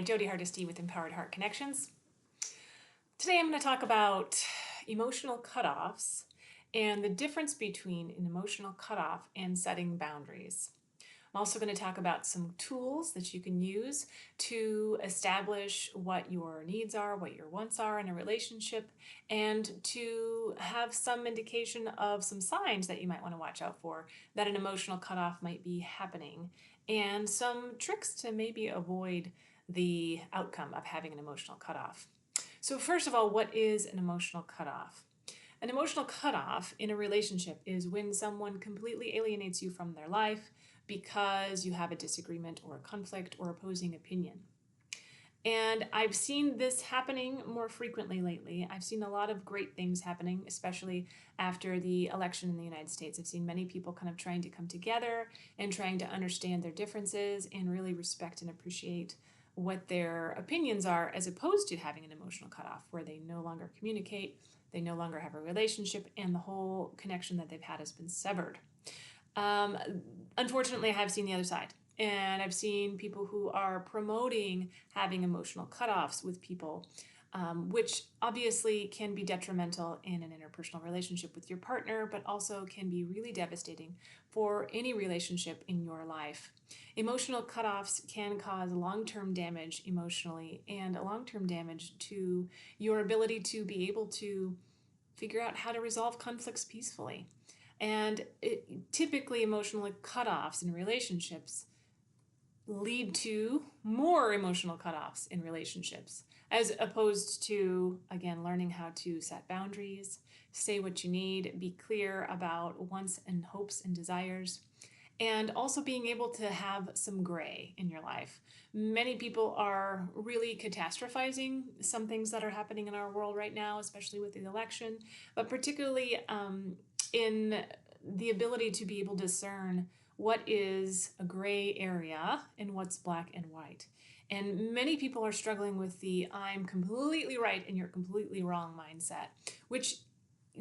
Jody Hardesty with Empowered Heart Connections. Today I'm going to talk about emotional cutoffs and the difference between an emotional cutoff and setting boundaries. I'm also going to talk about some tools that you can use to establish what your needs are, what your wants are in a relationship, and to have some indication of some signs that you might want to watch out for that an emotional cutoff might be happening, and some tricks to maybe avoid the outcome of having an emotional cutoff. So first of all, what is an emotional cutoff? An emotional cutoff in a relationship is when someone completely alienates you from their life because you have a disagreement or a conflict or opposing opinion. And I've seen this happening more frequently lately. I've seen a lot of great things happening, especially after the election in the United States. I've seen many people kind of trying to come together and trying to understand their differences and really respect and appreciate what their opinions are, as opposed to having an emotional cutoff where they no longer communicate, they no longer have a relationship, and the whole connection that they've had has been severed. Unfortunately, I have seen the other side, and I've seen people who are promoting having emotional cutoffs with people, which obviously can be detrimental in an interpersonal relationship with your partner, but also can be really devastating for any relationship in your life. Emotional cutoffs can cause long-term damage emotionally and a long-term damage to your ability to be able to figure out how to resolve conflicts peacefully. And typically emotional cutoffs in relationships lead to more emotional cutoffs in relationships, as opposed to, again, learning how to set boundaries, say what you need, be clear about wants and hopes and desires, and also being able to have some gray in your life. Many people are really catastrophizing some things that are happening in our world right now, especially with the election, but particularly in the ability to be able to discern what is a gray area and what's black and white. And many people are struggling with the I'm completely right and you're completely wrong mindset, which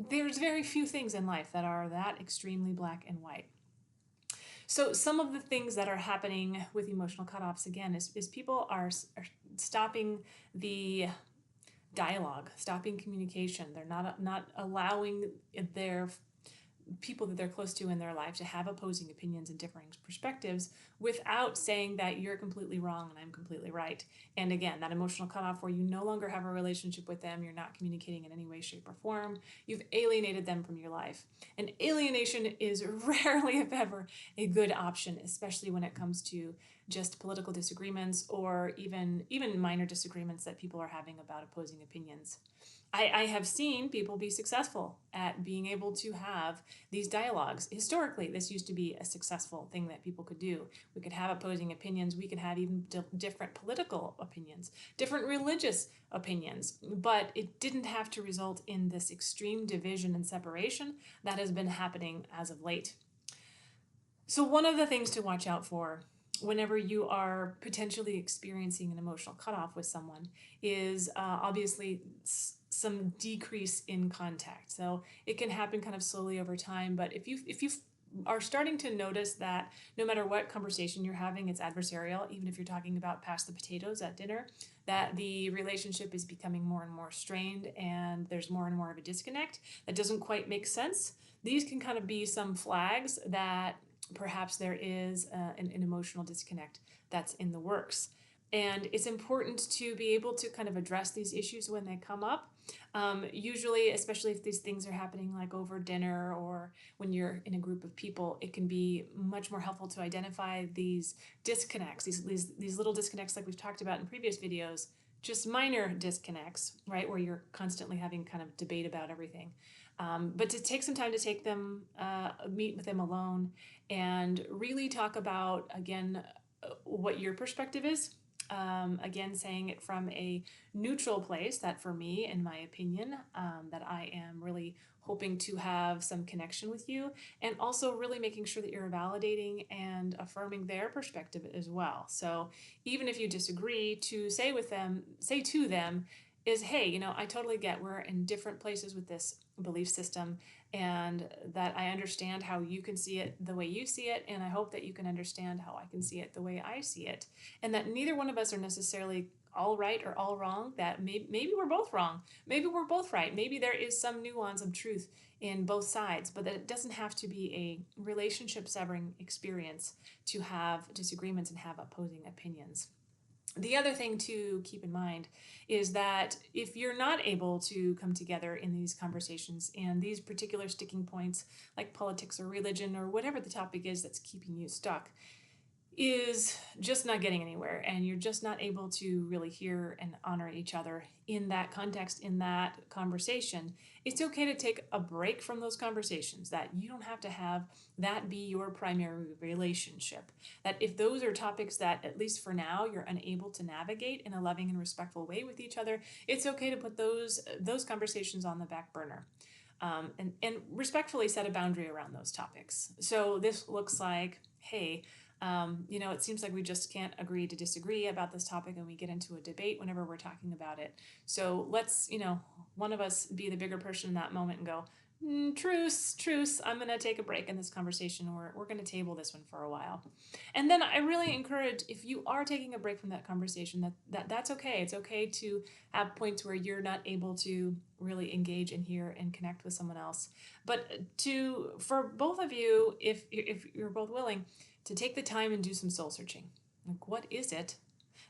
there's very few things in life that are that extremely black and white. So some of the things that are happening with emotional cutoffs, again, is people are stopping the dialogue, stopping communication. They're not allowing their people that they're close to in their life to have opposing opinions and differing perspectives without saying that you're completely wrong and I'm completely right. And again, that emotional cutoff where you no longer have a relationship with them, you're not communicating in any way, shape, or form, you've alienated them from your life. And alienation is rarely, if ever, a good option, especially when it comes to just political disagreements or even minor disagreements that people are having about opposing opinions. I have seen people be successful at being able to have these dialogues. Historically, this used to be a successful thing that people could do. We could have opposing opinions. We could have even different political opinions, different religious opinions, but it didn't have to result in this extreme division and separation that has been happening as of late. So one of the things to watch out for whenever you are potentially experiencing an emotional cutoff with someone is obviously some decrease in contact. So it can happen kind of slowly over time, but if you are starting to notice that no matter what conversation you're having, it's adversarial, even if you're talking about past the potatoes at dinner, that the relationship is becoming more and more strained and there's more and more of a disconnect that doesn't quite make sense, these can kind of be some flags that perhaps there is an emotional disconnect that's in the works. And it's important to be able to kind of address these issues when they come up. Usually, especially if these things are happening like over dinner or when you're in a group of people, it can be much more helpful to identify these disconnects, these little disconnects like we've talked about in previous videos, just minor disconnects, right, where you're constantly having kind of debate about everything. But to take some time to take them, meet with them alone, and really talk about, again, what your perspective is. Again, saying it from a neutral place, that for me, in my opinion, that I am really hoping to have some connection with you, and also really making sure that you're validating and affirming their perspective as well. So even if you disagree, to say to them is, hey, I totally get we're in different places with this belief system, and that I understand how you can see it the way you see it, and I hope that you can understand how I can see it the way I see it, and that neither one of us are necessarily all right or all wrong, that maybe we're both wrong. Maybe we're both right. Maybe there is some nuance of truth in both sides, but that it doesn't have to be a relationship severing experience to have disagreements and have opposing opinions. The other thing to keep in mind is that if you're not able to come together in these conversations and these particular sticking points, like politics or religion or whatever the topic is that's keeping you stuck, is just not getting anywhere, and you're just not able to really hear and honor each other in that context, in that conversation, it's okay to take a break from those conversations. That you don't have to have that be your primary relationship. That if those are topics that, at least for now, you're unable to navigate in a loving and respectful way with each other, it's okay to put those conversations on the back burner. And respectfully set a boundary around those topics. So this looks like, hey, it seems like we just can't agree to disagree about this topic, and we get into a debate whenever we're talking about it. So let's, one of us be the bigger person in that moment and go, truce, I'm going to take a break in this conversation. We're going to table this one for a while. And then I really encourage, if you are taking a break from that conversation, that's okay. It's okay to have points where you're not able to really engage and hear and connect with someone else. But for both of you, if you're both willing, to take the time and do some soul searching. Like, what is it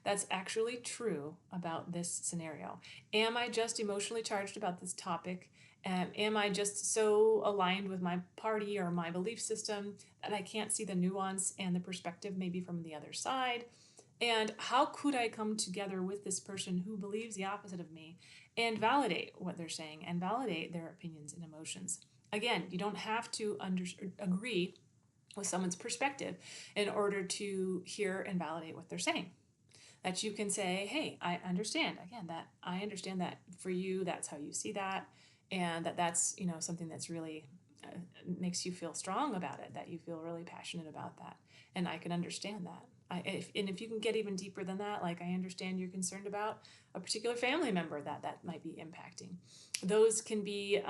that's actually true about this scenario? Am I just emotionally charged about this topic? Am I just so aligned with my party or my belief system that I can't see the nuance and the perspective maybe from the other side? And how could I come together with this person who believes the opposite of me and validate what they're saying and validate their opinions and emotions? Again, you don't have to agree with someone's perspective in order to hear and validate what they're saying. That you can say, hey, I understand. Again, that I understand that for you, that's how you see that. And that's, something that's really makes you feel strong about it, that you feel really passionate about that. And I can understand that. If you can get even deeper than that, like, I understand you're concerned about a particular family member that might be impacting. Those can be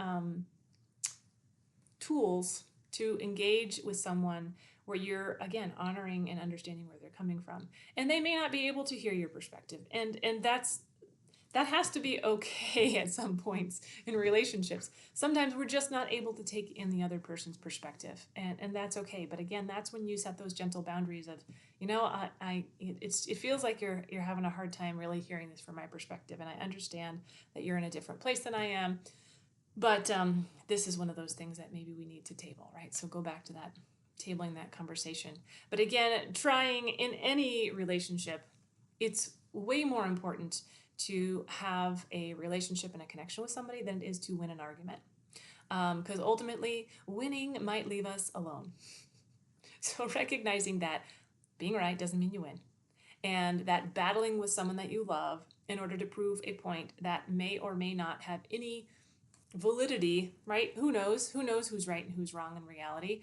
tools to engage with someone where you're, again, honoring and understanding where they're coming from. And they may not be able to hear your perspective. And that has to be okay at some points in relationships. Sometimes we're just not able to take in the other person's perspective, and that's okay. But again, that's when you set those gentle boundaries of, it feels like you're having a hard time really hearing this from my perspective, and I understand that you're in a different place than I am. But this is one of those things that maybe we need to table, right? So go back to that, tabling that conversation. But again, trying in any relationship, it's way more important to have a relationship and a connection with somebody than it is to win an argument. Because ultimately, winning might leave us alone. So recognizing that being right doesn't mean you win. And that battling with someone that you love in order to prove a point that may or may not have any validity, right? Who knows who's right and who's wrong in reality.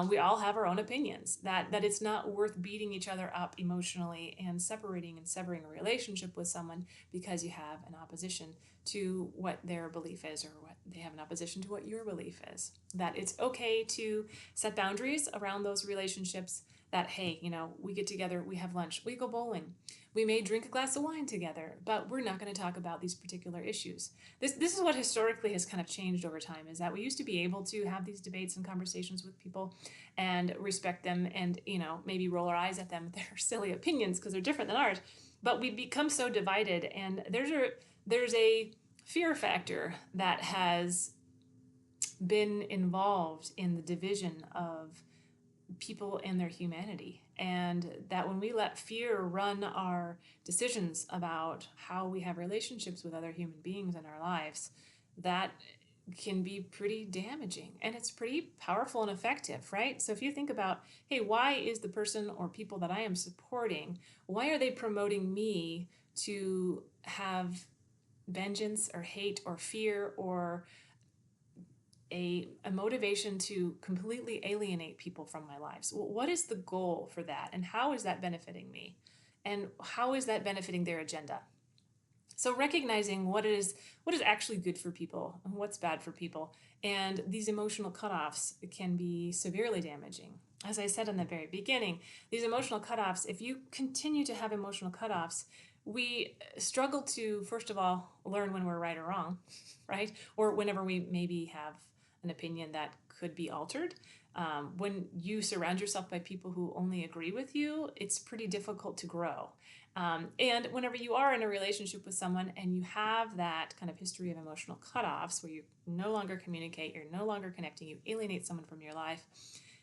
We all have our own opinions, that it's not worth beating each other up emotionally and separating and severing a relationship with someone because you have an opposition to what their belief is, or what they have an opposition to what your belief is. That it's okay to set boundaries around those relationships. That, hey, we get together, we have lunch, we go bowling, we may drink a glass of wine together, but we're not going to talk about these particular issues. This is what historically has kind of changed over time, is that we used to be able to have these debates and conversations with people and respect them and, maybe roll our eyes at them with their silly opinions because they're different than ours. But we become so divided, and there's a fear factor that has been involved in the division of people and their humanity, and that when we let fear run our decisions about how we have relationships with other human beings in our lives, that can be pretty damaging, and it's pretty powerful and effective, right? So if you think about, hey, why is the person or people that I am supporting, why are they promoting me to have vengeance or hate or fear or a motivation to completely alienate people from my lives? What is the goal for that? And how is that benefiting me? And how is that benefiting their agenda? So recognizing what is actually good for people and what's bad for people. And these emotional cutoffs can be severely damaging. As I said in the very beginning, these emotional cutoffs, if you continue to have emotional cutoffs, we struggle to, first of all, learn when we're right or wrong, right? Or whenever we maybe have an opinion that could be altered. When you surround yourself by people who only agree with you, it's pretty difficult to grow. And whenever you are in a relationship with someone and you have that kind of history of emotional cutoffs where you no longer communicate, you're no longer connecting, you alienate someone from your life,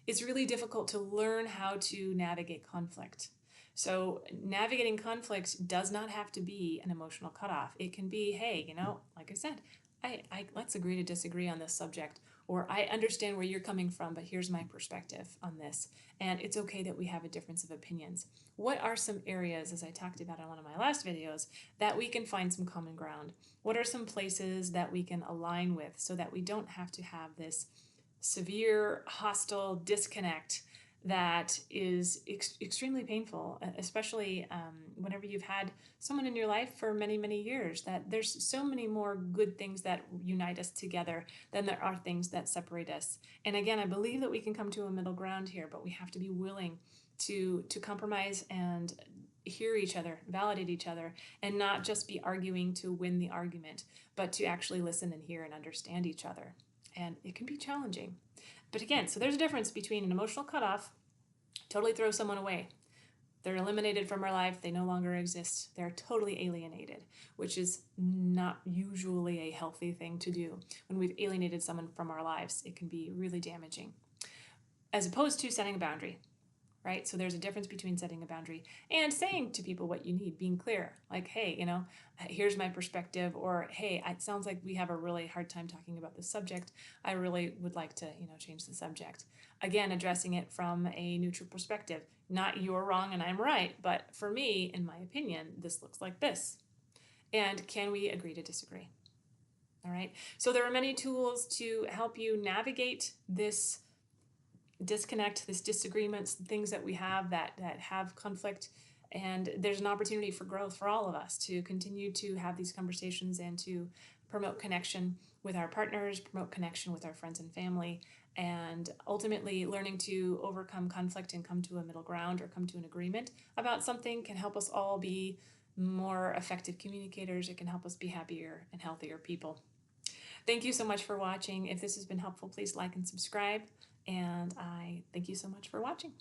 it's really difficult to learn how to navigate conflict. So navigating conflict does not have to be an emotional cutoff. It can be, hey, like I said, let's agree to disagree on this subject, or I understand where you're coming from, but here's my perspective on this. And it's okay that we have a difference of opinions. What are some areas, as I talked about in one of my last videos, that we can find some common ground? What are some places that we can align with so that we don't have to have this severe hostile disconnect that is extremely painful, especially whenever you've had someone in your life for many, many years, that there's so many more good things that unite us together than there are things that separate us. And again, I believe that we can come to a middle ground here, but we have to be willing to compromise and hear each other, validate each other, and not just be arguing to win the argument, but to actually listen and hear and understand each other. And it can be challenging. But again, so there's a difference between an emotional cutoff, totally throw someone away. They're eliminated from our life. They no longer exist. They're totally alienated, which is not usually a healthy thing to do. When we've alienated someone from our lives, it can be really damaging. As opposed to setting a boundary, right? So there's a difference between setting a boundary and saying to people what you need, being clear, like, hey, here's my perspective, or hey, it sounds like we have a really hard time talking about this subject. I really would like to, change the subject. Again, addressing it from a neutral perspective, not you're wrong and I'm right, but for me, in my opinion, this looks like this. And can we agree to disagree? All right. So there are many tools to help you navigate this disconnect, this disagreements, things that we have that have conflict. And there's an opportunity for growth for all of us to continue to have these conversations and to promote connection with our partners, promote connection with our friends and family, and ultimately learning to overcome conflict and come to a middle ground or come to an agreement about something can help us all be more effective communicators. It can help us be happier and healthier people. Thank you so much for watching. If this has been helpful, please like and subscribe. And I thank you so much for watching.